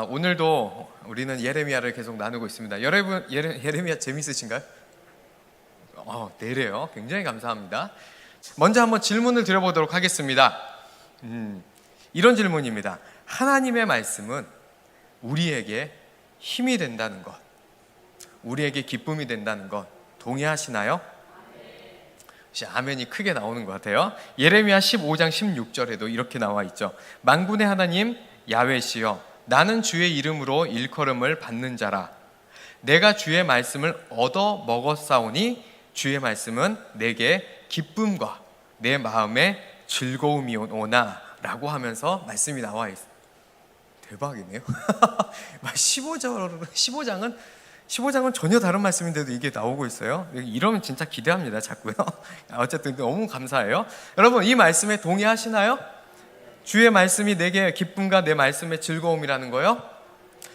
오늘도 우리는 예레미야를 계속 나누고 있습니다. 여러분, 예레미야 재밌으신가요? 네래요. 굉장히 감사합니다. 먼저 한번 질문을 드려보도록 하겠습니다. 이런 질문입니다. 하나님의 말씀은 우리에게 힘이 된다는 것, 우리에게 기쁨이 된다는 것 동의하시나요? 아멘이 크게 나오는 것 같아요. 예레미야 15장 16절에도 이렇게 나와 있죠. 만군의 하나님 야훼시여, 나는 주의 이름으로 일컬음을 받는 자라. 내가 주의 말씀을 얻어 먹었사오니 주의 말씀은 내게 기쁨과 내 마음의 즐거움이오나 라고 하면서 말씀이 나와 있어요. 대박이네요. 15장은 전혀 다른 말씀인데도 이게 나오고 있어요. 이러면 진짜 기대합니다. 자꾸요. 어쨌든 너무 감사해요. 여러분, 이 말씀에 동의하시나요? 주의 말씀이 내게 기쁨과 내 말씀의 즐거움이라는 거요.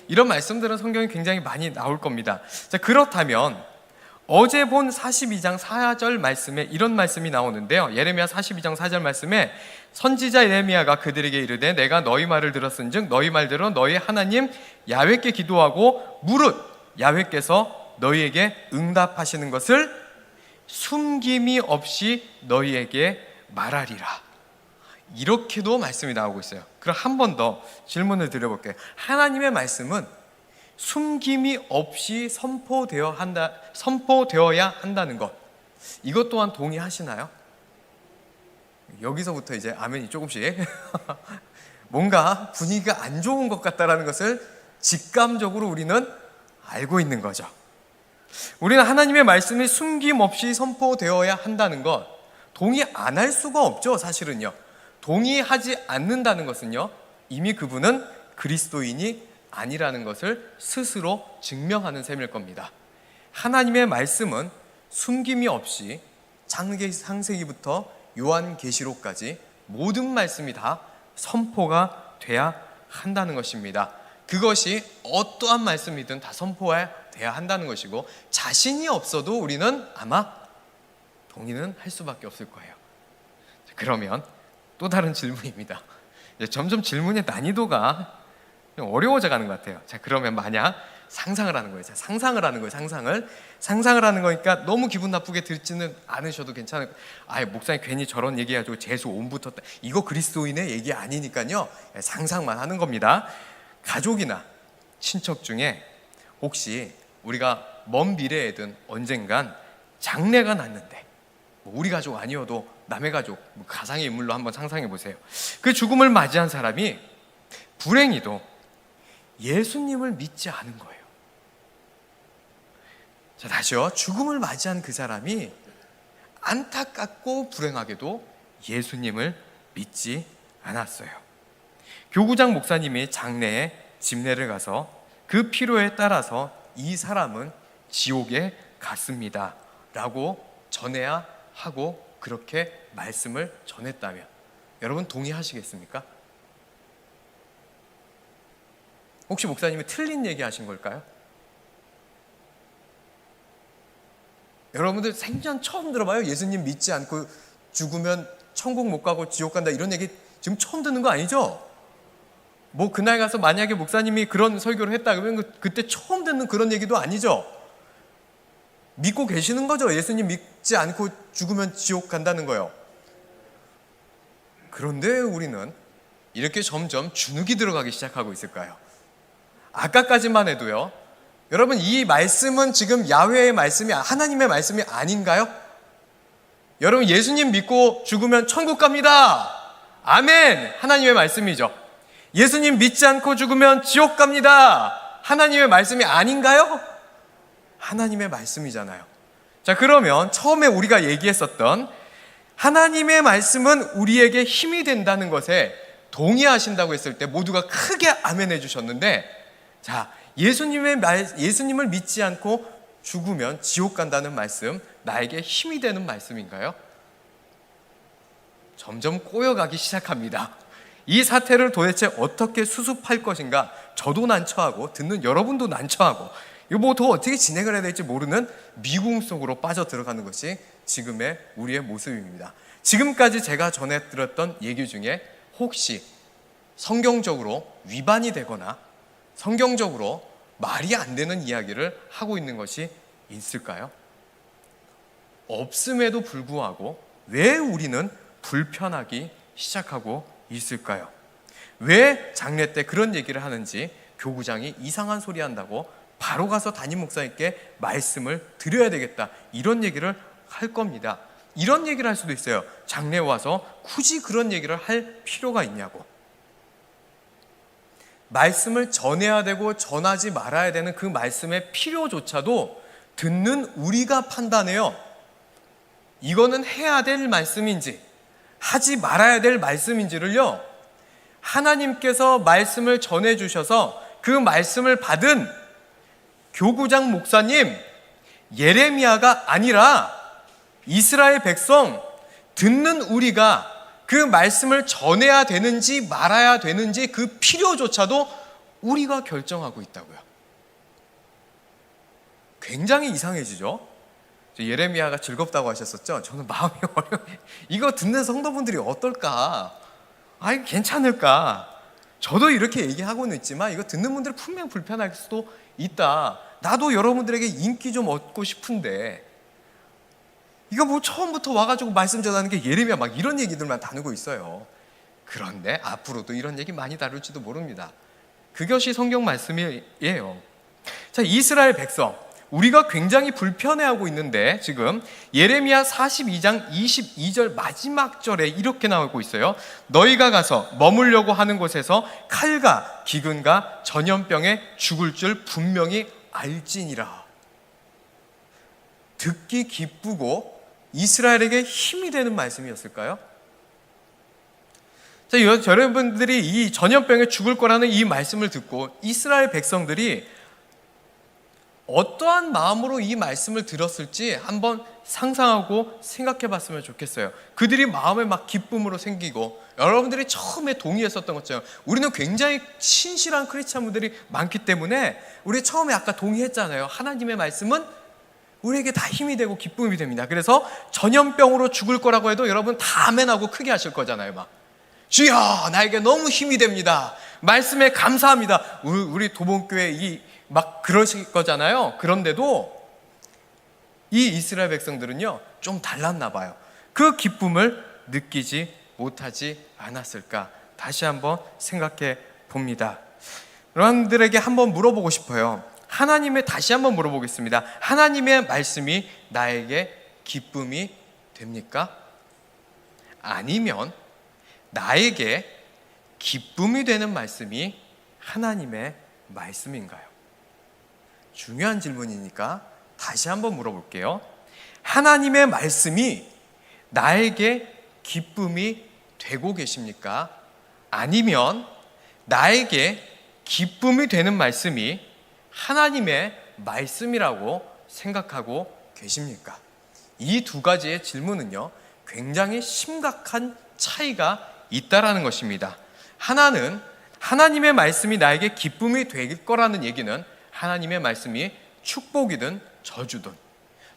이런 말씀들은 성경에 굉장히 많이 나올 겁니다. 자, 그렇다면 어제 본 42장 4절 말씀에 이런 말씀이 나오는데요. 예레미야 42장 4절 말씀에 선지자 예레미야가 그들에게 이르되 내가 너희 말을 들었은즉 너희 말대로 너희 하나님 야훼께 기도하고 무릇 야훼께서 너희에게 응답하시는 것을 숨김이 없이 너희에게 말하리라. 이렇게도 말씀이 나오고 있어요. 그럼 한 번 더 질문을 드려볼게요. 하나님의 말씀은 숨김이 없이 선포되어야 한다는 것, 이것 또한 동의하시나요? 여기서부터 이제 아멘이 조금씩 뭔가 분위기가 안 좋은 것 같다라는 것을 직감적으로 우리는 알고 있는 거죠. 우리는 하나님의 말씀이 숨김없이 선포되어야 한다는 것 동의 안 할 수가 없죠. 사실은요. 동의하지 않는다는 것은요, 이미 그분은 그리스도인이 아니라는 것을 스스로 증명하는 셈일 겁니다. 하나님의 말씀은 숨김이 없이 창세기부터 요한계시록까지 모든 말씀이 다 선포가 돼야 한다는 것입니다. 그것이 어떠한 말씀이든 다 선포돼야 한다는 것이고, 자신이 없어도 우리는 아마 동의는 할 수밖에 없을 거예요. 그러면 또 다른 질문입니다. 점점 질문의 난이도가 어려워져 가는 것 같아요. 자, 그러면 만약 상상을 하는 거예요. 자, 상상을 하는 거예요. 상상을 하는 거니까 너무 기분 나쁘게 듣지는 않으셔도 괜찮을 거예요. 목사님 괜히 저런 얘기해가지고 재수 온 붙었다, 이거 그리스도인의 얘기 아니니까요. 상상만 하는 겁니다. 가족이나 친척 중에 혹시 우리가 먼 미래에든 언젠간 장례가 났는데, 우리 가족 아니어도 남의 가족, 가상의 인물로 한번 상상해 보세요. 그 죽음을 맞이한 사람이 불행히도 예수님을 믿지 않은 거예요. 자, 다시요. 죽음을 맞이한 그 사람이 안타깝고 불행하게도 예수님을 믿지 않았어요. 교구장 목사님이 장례에 집례를 가서 그 필요에 따라서 이 사람은 지옥에 갔습니다 라고 전해야 하고 그렇게 말씀을 전했다면 여러분 동의하시겠습니까? 혹시 목사님이 틀린 얘기 하신 걸까요? 여러분들 생전 처음 들어봐요? 예수님 믿지 않고 죽으면 천국 못 가고 지옥 간다, 이런 얘기 지금 처음 듣는 거 아니죠? 그날 가서 만약에 목사님이 그런 설교를 했다 그러면 그때 처음 듣는 그런 얘기도 아니죠? 믿고 계시는 거죠? 예수님 믿지 않고 죽으면 지옥 간다는 거요. 그런데 우리는 이렇게 점점 주눅이 들어가기 시작하고 있을까요? 아까까지만 해도요, 여러분 이 말씀은 지금 야훼의 말씀이, 하나님의 말씀이 아닌가요? 여러분 예수님 믿고 죽으면 천국 갑니다, 아멘, 하나님의 말씀이죠. 예수님 믿지 않고 죽으면 지옥 갑니다, 하나님의 말씀이 아닌가요? 하나님의 말씀이잖아요. 자, 그러면 처음에 우리가 얘기했었던 하나님의 말씀은 우리에게 힘이 된다는 것에 동의하신다고 했을 때 모두가 크게 아멘 해주셨는데, 자, 예수님을 믿지 않고 죽으면 지옥 간다는 말씀, 나에게 힘이 되는 말씀인가요? 점점 꼬여가기 시작합니다. 이 사태를 도대체 어떻게 수습할 것인가, 저도 난처하고 듣는 여러분도 난처하고, 이거 더 어떻게 진행을 해야 될지 모르는 미궁 속으로 빠져 들어가는 것이 지금의 우리의 모습입니다. 지금까지 제가 전해 들었던 얘기 중에 혹시 성경적으로 위반이 되거나 성경적으로 말이 안 되는 이야기를 하고 있는 것이 있을까요? 없음에도 불구하고 왜 우리는 불편하기 시작하고 있을까요? 왜 장례 때 그런 얘기를 하는지 교구장이 이상한 소리 한다고 바로 가서 담임 목사님께 말씀을 드려야 되겠다, 이런 얘기를 할 겁니다. 이런 얘기를 할 수도 있어요. 장례 와서 굳이 그런 얘기를 할 필요가 있냐고. 말씀을 전해야 되고 전하지 말아야 되는 그 말씀의 필요조차도 듣는 우리가 판단해요. 이거는 해야 될 말씀인지 하지 말아야 될 말씀인지를요, 하나님께서 말씀을 전해주셔서 그 말씀을 받은 교구장 목사님 예레미야가 아니라 이스라엘 백성, 듣는 우리가 그 말씀을 전해야 되는지 말아야 되는지 그 필요조차도 우리가 결정하고 있다고요. 굉장히 이상해지죠? 예레미야가 즐겁다고 하셨었죠? 저는 마음이 어려워요. 이거 듣는 성도분들이 어떨까? 아이, 괜찮을까? 저도 이렇게 얘기하고는 있지만 이거 듣는 분들 분명 불편할 수도 있다. 나도 여러분들에게 인기 좀 얻고 싶은데 이거 뭐 처음부터 와가지고 말씀 전하는 게 예레미야 막 이런 얘기들만 다루고 있어요. 그런데 앞으로도 이런 얘기 많이 다룰지도 모릅니다. 그것이 성경 말씀이에요. 자, 이스라엘 백성, 우리가 굉장히 불편해하고 있는데 지금 예레미야 42장 22절 마지막 절에 이렇게 나오고 있어요. 너희가 가서 머물려고 하는 곳에서 칼과 기근과 전염병에 죽을 줄 분명히 알지니라. 듣기 기쁘고 이스라엘에게 힘이 되는 말씀이었을까요? 자, 여러분들이 이 전염병에 죽을 거라는 이 말씀을 듣고 이스라엘 백성들이 어떠한 마음으로 이 말씀을 들었을지 한번 상상하고 생각해 봤으면 좋겠어요. 그들이 마음에 막 기쁨으로 생기고, 여러분들이 처음에 동의했었던 것처럼 우리는 굉장히 신실한 크리스찬분들이 많기 때문에 우리 처음에 아까 동의했잖아요. 하나님의 말씀은 우리에게 다 힘이 되고 기쁨이 됩니다. 그래서 전염병으로 죽을 거라고 해도 여러분 다 아멘하고 크게 하실 거잖아요. 막 주여 나에게 너무 힘이 됩니다. 말씀에 감사합니다. 우리 도봉교회 막 그러실 거잖아요. 그런데도 이 이스라엘 백성들은요 좀 달랐나 봐요. 그 기쁨을 느끼지 못하지 않았을까? 다시 한번 생각해 봅니다. 여러분들에게 한번 물어보고 싶어요. 다시 한번 물어보겠습니다. 하나님의 말씀이 나에게 기쁨이 됩니까? 아니면 나에게 기쁨이 되는 말씀이 하나님의 말씀인가요? 중요한 질문이니까 다시 한번 물어볼게요. 하나님의 말씀이 나에게 기쁨이 되고 계십니까? 아니면 나에게 기쁨이 되는 말씀이 하나님의 말씀이라고 생각하고 계십니까? 이 두 가지의 질문은요 굉장히 심각한 차이가 있다라는 것입니다. 하나는 하나님의 말씀이 나에게 기쁨이 될 거라는 얘기는 하나님의 말씀이 축복이든 저주든,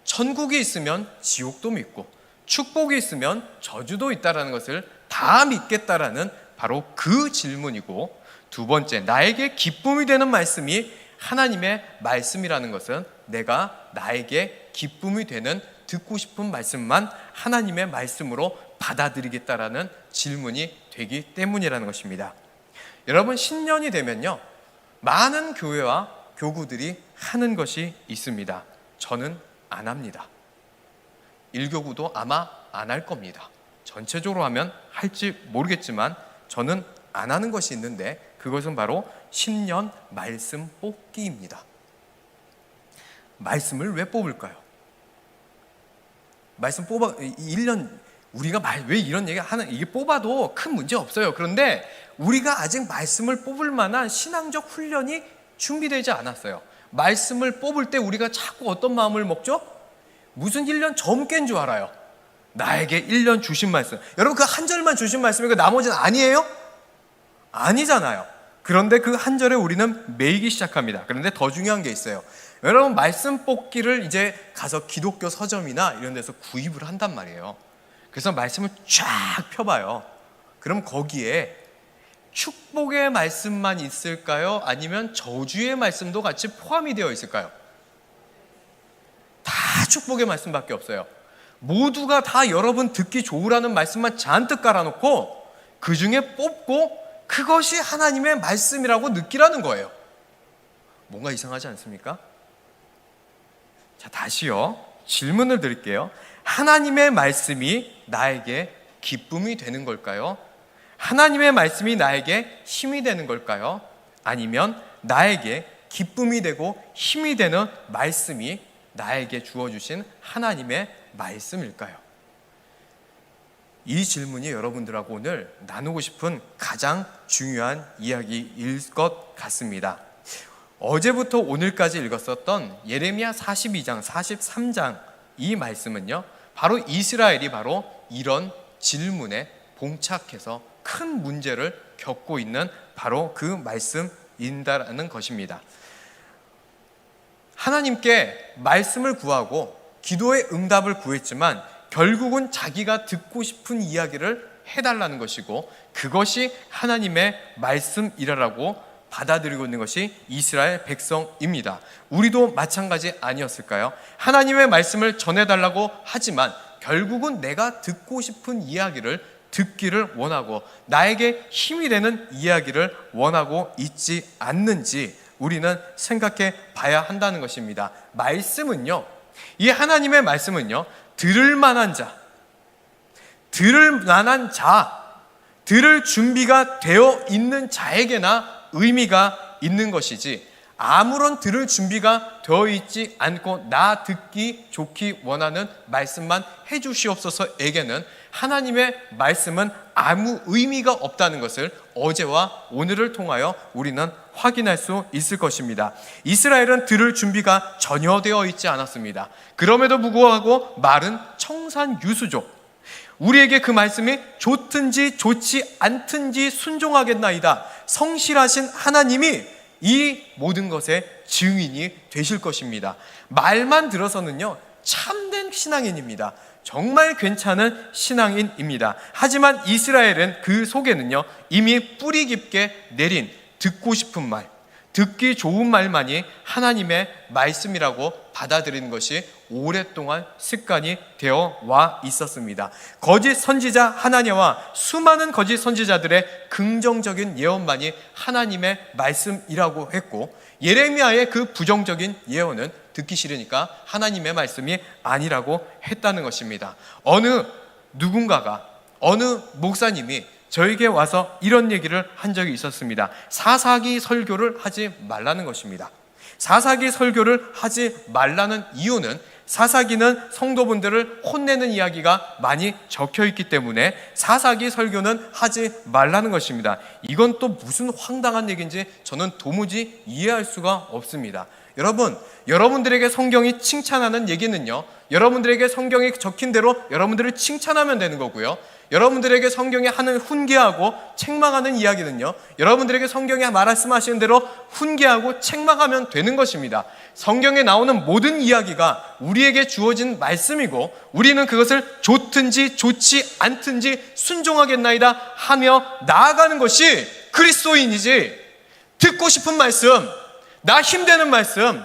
천국이 있으면 지옥도 믿고 축복이 있으면 저주도 있다라는 것을 다 믿겠다라는 바로 그 질문이고, 두 번째, 나에게 기쁨이 되는 말씀이 하나님의 말씀이라는 것은 내가 나에게 기쁨이 되는 듣고 싶은 말씀만 하나님의 말씀으로 받아들이겠다라는 질문이 되기 때문이라는 것입니다. 여러분, 신년이 되면요 많은 교회와 교구들이 하는 것이 있습니다. 저는 안 합니다. 일교구도 아마 안 할 겁니다. 전체적으로 하면 할지 모르겠지만 저는 안 하는 것이 있는데 그것은 바로 신년 말씀 뽑기입니다. 말씀을 왜 뽑을까요? 말씀 뽑아 1년 우리가 왜 이런 얘기 하는, 이게 뽑아도 큰 문제 없어요. 그런데 우리가 아직 말씀을 뽑을 만한 신앙적 훈련이 준비되지 않았어요. 말씀을 뽑을 때 우리가 자꾸 어떤 마음을 먹죠? 무슨 1년 젊게인 줄 알아요. 나에게 1년 주신 말씀. 여러분 그 한 절만 주신 말씀이고 나머지는 아니에요? 아니잖아요. 그런데 그 한 절에 우리는 매이기 시작합니다. 그런데 더 중요한 게 있어요. 여러분 말씀 뽑기를 이제 가서 기독교 서점이나 이런 데서 구입을 한단 말이에요. 그래서 말씀을 쫙 펴봐요. 그럼 거기에 축복의 말씀만 있을까요? 아니면 저주의 말씀도 같이 포함이 되어 있을까요? 다 축복의 말씀밖에 없어요. 모두가 다 여러분 듣기 좋으라는 말씀만 잔뜩 깔아놓고 그 중에 뽑고 그것이 하나님의 말씀이라고 느끼라는 거예요. 뭔가 이상하지 않습니까? 자, 다시요. 질문을 드릴게요. 하나님의 말씀이 나에게 기쁨이 되는 걸까요? 하나님의 말씀이 나에게 힘이 되는 걸까요? 아니면 나에게 기쁨이 되고 힘이 되는 말씀이 나에게 주어주신 하나님의 말씀일까요? 이 질문이 여러분들하고 오늘 나누고 싶은 가장 중요한 이야기일 것 같습니다. 어제부터 오늘까지 읽었었던 예레미야 42장, 43장 이 말씀은요, 바로 이스라엘이 바로 이런 질문에 봉착해서 큰 문제를 겪고 있는 바로 그 말씀인다라는 것입니다. 하나님께 말씀을 구하고 기도의 응답을 구했지만 결국은 자기가 듣고 싶은 이야기를 해달라는 것이고 그것이 하나님의 말씀이라고 받아들이고 있는 것이 이스라엘 백성입니다. 우리도 마찬가지 아니었을까요? 하나님의 말씀을 전해달라고 하지만 결국은 내가 듣고 싶은 이야기를 듣기를 원하고 나에게 힘이 되는 이야기를 원하고 있지 않는지 우리는 생각해 봐야 한다는 것입니다. 말씀은요, 이 하나님의 말씀은요, 들을 만한 자, 들을 준비가 되어 있는 자에게나 의미가 있는 것이지 아무런 들을 준비가 되어 있지 않고 나 듣기 좋기 원하는 말씀만 해주시옵소서에게는 하나님의 말씀은 아무 의미가 없다는 것을 어제와 오늘을 통하여 우리는 확인할 수 있을 것입니다. 이스라엘은 들을 준비가 전혀 되어 있지 않았습니다. 그럼에도 불구하고 말은 청산유수죠. 우리에게 그 말씀이 좋든지 좋지 않든지 순종하겠나이다. 성실하신 하나님이 이 모든 것의 증인이 되실 것입니다. 말만 들어서는요, 참된 신앙인입니다. 정말 괜찮은 신앙인입니다. 하지만 이스라엘은 그 속에는요, 이미 뿌리 깊게 내린 듣고 싶은 말, 듣기 좋은 말만이 하나님의 말씀이라고 받아들이는 것이 오랫동안 습관이 되어 와 있었습니다. 거짓 선지자 하나냐와 수많은 거짓 선지자들의 긍정적인 예언만이 하나님의 말씀이라고 했고 예레미야의 그 부정적인 예언은 듣기 싫으니까 하나님의 말씀이 아니라고 했다는 것입니다. 어느 누군가가, 어느 목사님이 저에게 와서 이런 얘기를 한 적이 있었습니다. 사사기 설교를 하지 말라는 것입니다. 사사기 설교를 하지 말라는 이유는 사사기는 성도분들을 혼내는 이야기가 많이 적혀 있기 때문에 사사기 설교는 하지 말라는 것입니다. 이건 또 무슨 황당한 얘기인지 저는 도무지 이해할 수가 없습니다. 여러분, 여러분들에게 성경이 칭찬하는 얘기는요, 여러분들에게 성경이 적힌 대로 여러분들을 칭찬하면 되는 거고요, 여러분들에게 성경이 하는 훈계하고 책망하는 이야기는요, 여러분들에게 성경이 말씀하시는 대로 훈계하고 책망하면 되는 것입니다. 성경에 나오는 모든 이야기가 우리에게 주어진 말씀이고 우리는 그것을 좋든지 좋지 않든지 순종하겠나이다 하며 나아가는 것이 그리스도인이지, 듣고 싶은 말씀, 나 힘되는 말씀,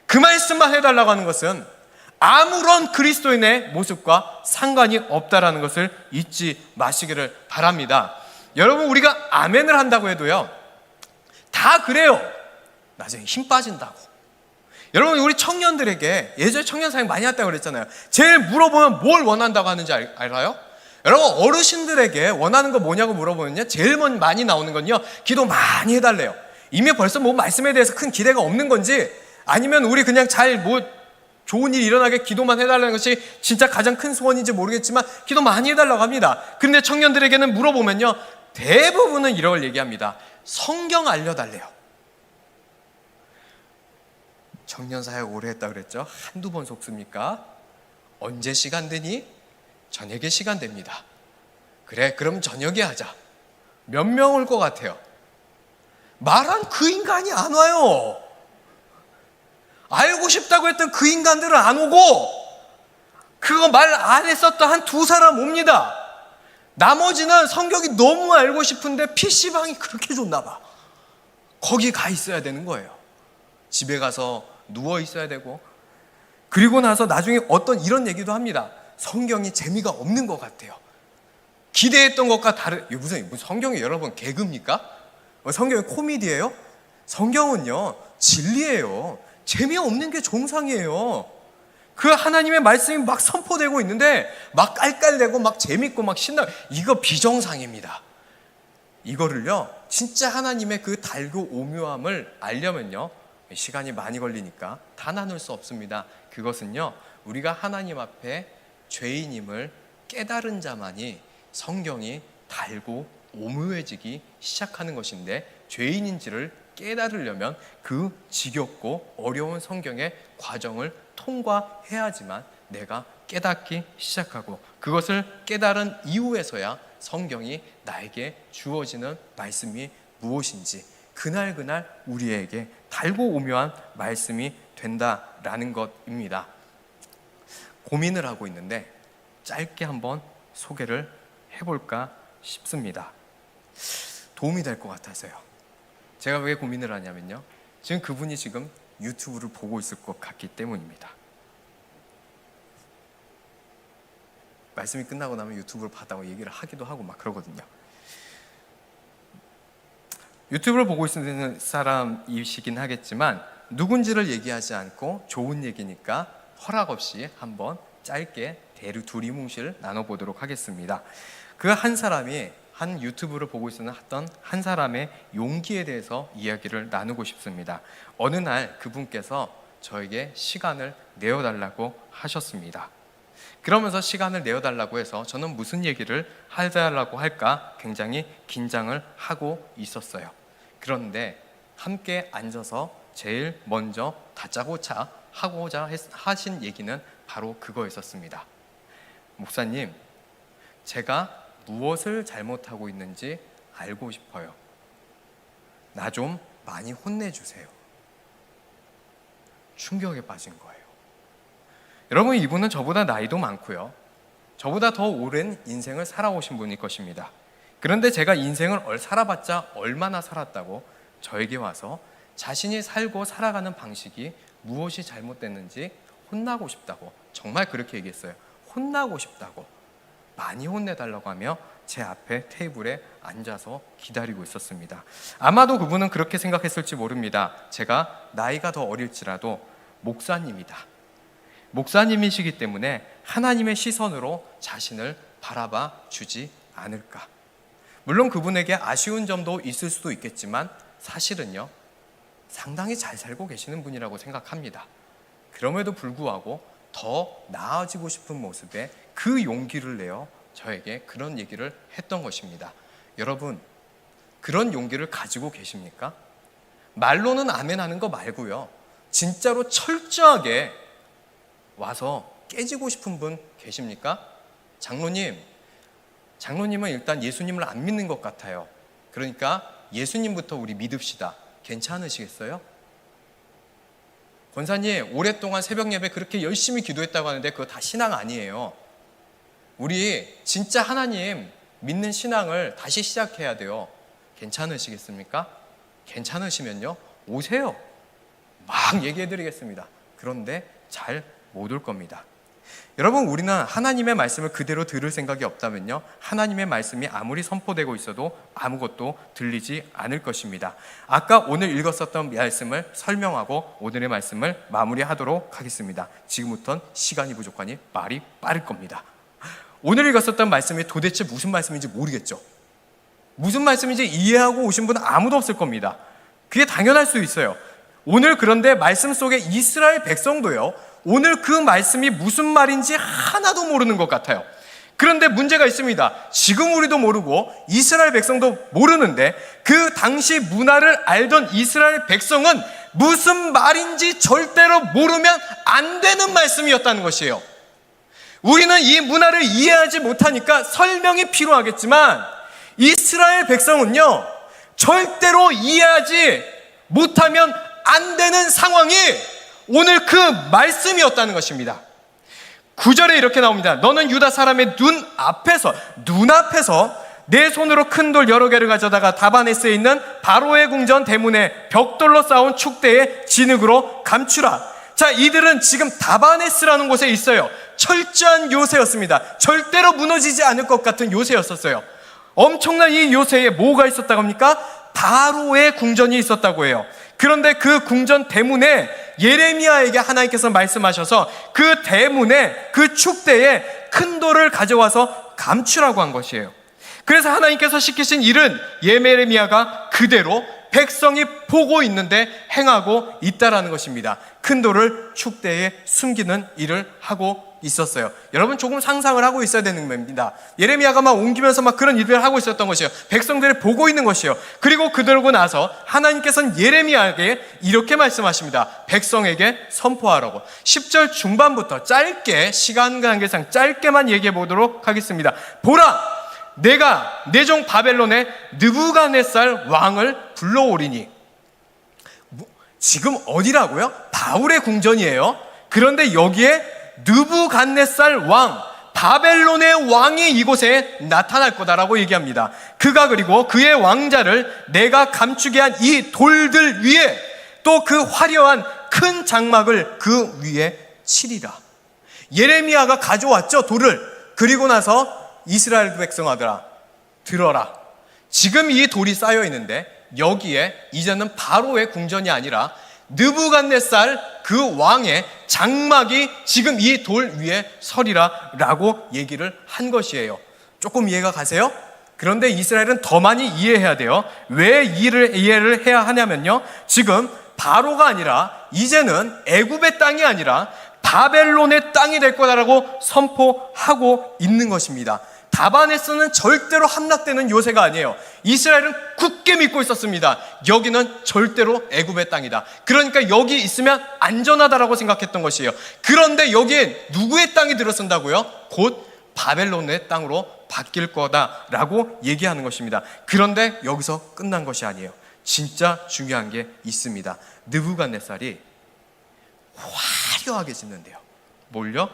그 말씀만 해달라고 하는 것은 아무런 그리스도인의 모습과 상관이 없다라는 것을 잊지 마시기를 바랍니다. 여러분, 우리가 아멘을 한다고 해도요, 다 그래요. 나중에 힘 빠진다고. 여러분, 우리 청년들에게 예전에 청년 사역 많이 했다고 그랬잖아요. 제일 물어보면 뭘 원한다고 하는지 알아요? 여러분, 어르신들에게 원하는 거 뭐냐고 물어보면요, 제일 많이 나오는 건요, 기도 많이 해달래요. 이미 벌써 뭐 말씀에 대해서 큰 기대가 없는 건지 아니면 우리 그냥 좋은 일이 일어나게 기도만 해달라는 것이 진짜 가장 큰 소원인지 모르겠지만 기도 많이 해달라고 합니다. 근데 청년들에게는 물어보면요, 대부분은 이걸 얘기합니다. 성경 알려달래요. 청년 사역 오래 했다 그랬죠? 한두 번 속습니까? 언제 시간 되니? 저녁에 시간 됩니다. 그래, 그럼 저녁에 하자. 몇 명 올 것 같아요? 말한 그 인간이 안 와요. 알고 싶다고 했던 그 인간들은 안 오고 그거 말 안 했었던 한 두 사람 옵니다. 나머지는 성경이 너무 알고 싶은데 PC방이 그렇게 좋나 봐. 거기 가 있어야 되는 거예요. 집에 가서 누워 있어야 되고, 그리고 나서 나중에 어떤 이런 얘기도 합니다. 성경이 재미가 없는 것 같아요. 기대했던 것과 다른, 무슨 성경이 여러분 개그입니까? 성경이 코미디예요? 성경은요 진리예요. 재미없는 게 정상이에요. 그 하나님의 말씀이 막 선포되고 있는데 막 깔깔대고 막 재밌고 막 신나, 이거 비정상입니다. 이거를요 진짜 하나님의 그 달고 오묘함을 알려면요 시간이 많이 걸리니까 다 나눌 수 없습니다. 그것은요 우리가 하나님 앞에 죄인임을 깨달은 자만이 성경이 달고 오묘해지기 시작하는 것인데, 죄인인지를 깨달으려면 그 지겹고 어려운 성경의 과정을 통과해야지만 내가 깨닫기 시작하고, 그것을 깨달은 이후에서야 성경이 나에게 주어지는 말씀이 무엇인지 그날그날 우리에게 달고 오묘한 말씀이 된다라는 것입니다. 고민을 하고 있는데 짧게 한번 소개를 해볼까 싶습니다. 도움이 될 것 같아서요. 제가 왜 고민을 하냐면요, 지금 그분이 지금 유튜브를 보고 있을 것 같기 때문입니다. 말씀이 끝나고 나면 유튜브를 봤다고 얘기를 하기도 하고 막 그러거든요. 유튜브를 보고 있는 사람이시긴 하겠지만 누군지를 얘기하지 않고 좋은 얘기니까 허락 없이 한번 짧게 두리뭉실 나눠보도록 하겠습니다. 그 한 사람이 한 유튜브를 보고 있었던 한 사람의 용기에 대해서 이야기를 나누고 싶습니다. 어느 날 그분께서 저에게 시간을 내어달라고 하셨습니다. 그러면서 시간을 내어달라고 해서 저는 무슨 얘기를 해달라고 할까 굉장히 긴장을 하고 있었어요. 그런데 함께 앉아서 제일 먼저 다짜고짜 하고자 하신 얘기는 바로 그거였었습니다. 목사님, 제가 무엇을 잘못하고 있는지 알고 싶어요. 나 좀 많이 혼내주세요. 충격에 빠진 거예요. 여러분, 이분은 저보다 나이도 많고요, 저보다 더 오랜 인생을 살아오신 분일 것입니다. 그런데 제가 인생을 살아봤자 얼마나 살았다고 저에게 와서 자신이 살고 살아가는 방식이 무엇이 잘못됐는지 혼나고 싶다고, 정말 그렇게 얘기했어요. 혼나고 싶다고, 많이 혼내달라고 하며 제 앞에 테이블에 앉아서 기다리고 있었습니다. 아마도 그분은 그렇게 생각했을지 모릅니다. 제가 나이가 더 어릴지라도 목사님이다, 목사님이시기 때문에 하나님의 시선으로 자신을 바라봐 주지 않을까. 물론 그분에게 아쉬운 점도 있을 수도 있겠지만 사실은요 상당히 잘 살고 계시는 분이라고 생각합니다. 그럼에도 불구하고 더 나아지고 싶은 모습에 그 용기를 내어 저에게 그런 얘기를 했던 것입니다. 여러분, 그런 용기를 가지고 계십니까? 말로는 아멘 하는 거 말고요, 진짜로 철저하게 와서 깨지고 싶은 분 계십니까? 장로님은 일단 예수님을 안 믿는 것 같아요. 그러니까 예수님부터 우리 믿읍시다. 괜찮으시겠어요? 권사님, 오랫동안 새벽 예배 그렇게 열심히 기도했다고 하는데 그거 다 신앙 아니에요. 우리 진짜 하나님 믿는 신앙을 다시 시작해야 돼요. 괜찮으시겠습니까? 괜찮으시면요 오세요. 막 얘기해드리겠습니다. 그런데 잘 못 올 겁니다. 여러분, 우리는 하나님의 말씀을 그대로 들을 생각이 없다면요 하나님의 말씀이 아무리 선포되고 있어도 아무것도 들리지 않을 것입니다. 아까 오늘 읽었었던 말씀을 설명하고 오늘의 말씀을 마무리하도록 하겠습니다. 지금부터는 시간이 부족하니 말이 빠를 겁니다. 오늘 읽었었던 말씀이 도대체 무슨 말씀인지 모르겠죠. 무슨 말씀인지 이해하고 오신 분은 아무도 없을 겁니다. 그게 당연할 수 있어요. 오늘 그런데 말씀 속에 이스라엘 백성도요 오늘 그 말씀이 무슨 말인지 하나도 모르는 것 같아요. 그런데 문제가 있습니다. 지금 우리도 모르고 이스라엘 백성도 모르는데 그 당시 문화를 알던 이스라엘 백성은 무슨 말인지 절대로 모르면 안 되는 말씀이었다는 것이에요. 우리는 이 문화를 이해하지 못하니까 설명이 필요하겠지만 이스라엘 백성은요 절대로 이해하지 못하면 안 되는 상황이 오늘 그 말씀이었다는 것입니다. 9절에 이렇게 나옵니다. 너는 유다 사람의 눈앞에서 내 손으로 큰 돌 여러 개를 가져다가 다바네스에 있는 바로의 궁전 대문에 벽돌로 쌓은 축대의 진흙으로 감추라. 자, 이들은 지금 다바네스라는 곳에 있어요. 철저한 요새였습니다. 절대로 무너지지 않을 것 같은 요새였었어요. 엄청난 이 요새에 뭐가 있었다고 합니까? 바로의 궁전이 있었다고 해요. 그런데 그 궁전 대문에 예레미야에게 하나님께서 말씀하셔서 그 대문에, 그 축대에 큰 돌을 가져와서 감추라고 한 것이에요. 그래서 하나님께서 시키신 일은 예레미야가 그대로 백성이 보고 있는데 행하고 있다라는 것입니다. 큰 돌을 축대에 숨기는 일을 하고 있었어요. 여러분, 조금 상상을 하고 있어야 되는 겁니다. 예레미야가 막 옮기면서 막 그런 일들을 하고 있었던 것이에요. 백성들이 보고 있는 것이에요. 그리고 그러고 나서 하나님께서는 예레미야에게 이렇게 말씀하십니다. 백성에게 선포하라고. 10절 중반부터 짧게, 시간 관계상 짧게만 얘기해 보도록 하겠습니다. 보라! 내가 내 종 바벨론의 느부갓네살 왕을 불러오리니. 지금 어디라고요? 바울의 궁전이에요. 그런데 여기에 느부갓네살 왕, 바벨론의 왕이 이곳에 나타날 거다라고 얘기합니다. 그가 그리고 그의 왕자를 내가 감추게 한 이 돌들 위에 또 그 화려한 큰 장막을 그 위에 치리라. 예레미야가 가져왔죠, 돌을. 그리고 나서 이스라엘 백성아들아, 들어라. 지금 이 돌이 쌓여 있는데 여기에 이제는 바로의 궁전이 아니라 느부갓네살 그 왕의 장막이 지금 이 돌 위에 서리라 라고 얘기를 한 것이에요. 조금 이해가 가세요? 그런데 이스라엘은 더 많이 이해해야 돼요. 왜 이해를 해야 하냐면요, 지금 바로가 아니라 이제는 애굽의 땅이 아니라 바벨론의 땅이 될 거다라고 선포하고 있는 것입니다. 다바네스는 절대로 함락되는 요새가 아니에요. 이스라엘은 굳게 믿고 있었습니다. 여기는 절대로 애굽의 땅이다. 그러니까 여기 있으면 안전하다라고 생각했던 것이에요. 그런데 여기에 누구의 땅이 들어선다고요? 곧 바벨론의 땅으로 바뀔 거다라고 얘기하는 것입니다. 그런데 여기서 끝난 것이 아니에요. 진짜 중요한 게 있습니다. 느부갓네살이 화려하게 짓는데요. 뭘요?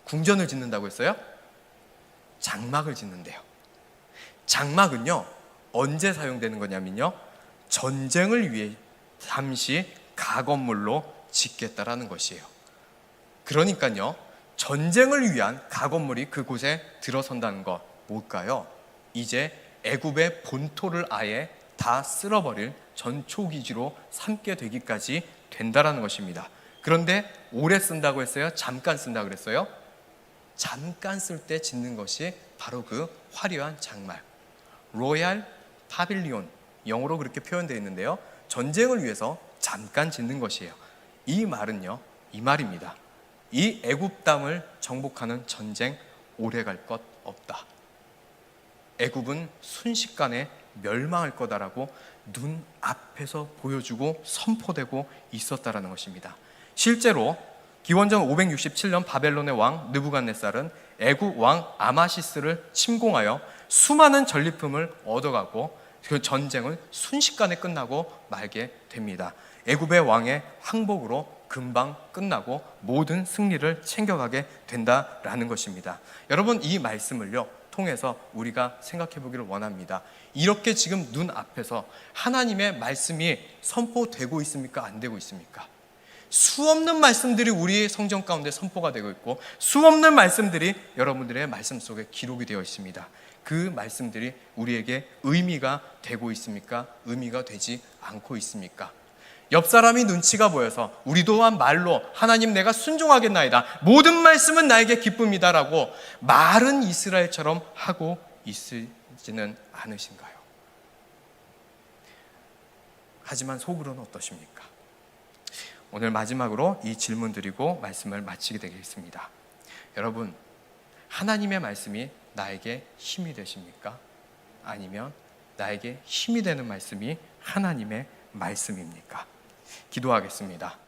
궁전을 짓는다고 했어요? 장막을 짓는데요. 장막은요, 언제 사용되는 거냐면요, 전쟁을 위해 잠시 가건물로 짓겠다라는 것이에요. 그러니까요, 전쟁을 위한 가건물이 그곳에 들어선다는 거 뭘까요? 이제 애굽의 본토를 아예 다 쓸어버릴 전초기지로 삼게 되기까지 된다라는 것입니다. 그런데 오래 쓴다고 했어요? 잠깐 쓴다고 그랬어요? 잠깐 쓸 때 짓는 것이 바로 그 화려한 장막, 로얄 파빌리온, 영어로 그렇게 표현되어 있는데요, 전쟁을 위해서 잠깐 짓는 것이에요. 이 말은요, 이 말입니다. 이 애굽 땅을 정복하는 전쟁 오래 갈 것 없다. 애굽은 순식간에 멸망할 거다라고 눈앞에서 보여주고 선포되고 있었다라는 것입니다. 실제로 기원전 567년 바벨론의 왕 느부갓네살은 애굽 왕 아마시스를 침공하여 수많은 전리품을 얻어가고 그 전쟁은 순식간에 끝나고 말게 됩니다. 애굽의 왕의 항복으로 금방 끝나고 모든 승리를 챙겨가게 된다라는 것입니다. 여러분, 이 말씀을요 통해서 우리가 생각해 보기를 원합니다. 이렇게 지금 눈앞에서 하나님의 말씀이 선포되고 있습니까? 안 되고 있습니까? 수없는 말씀들이 우리 성경 가운데 선포가 되고 있고 수없는 말씀들이 여러분들의 말씀 속에 기록이 되어 있습니다. 그 말씀들이 우리에게 의미가 되고 있습니까? 의미가 되지 않고 있습니까? 옆 사람이 눈치가 보여서 우리 또한 말로 하나님 내가 순종하겠나이다, 모든 말씀은 나에게 기쁨이다라고 말은 이스라엘처럼 하고 있지는 않으신가요? 하지만 속으로는 어떠십니까? 오늘 마지막으로 이 질문 드리고 말씀을 마치게 되겠습니다. 여러분, 하나님의 말씀이 나에게 힘이 되십니까? 아니면 나에게 힘이 되는 말씀이 하나님의 말씀입니까? 기도하겠습니다.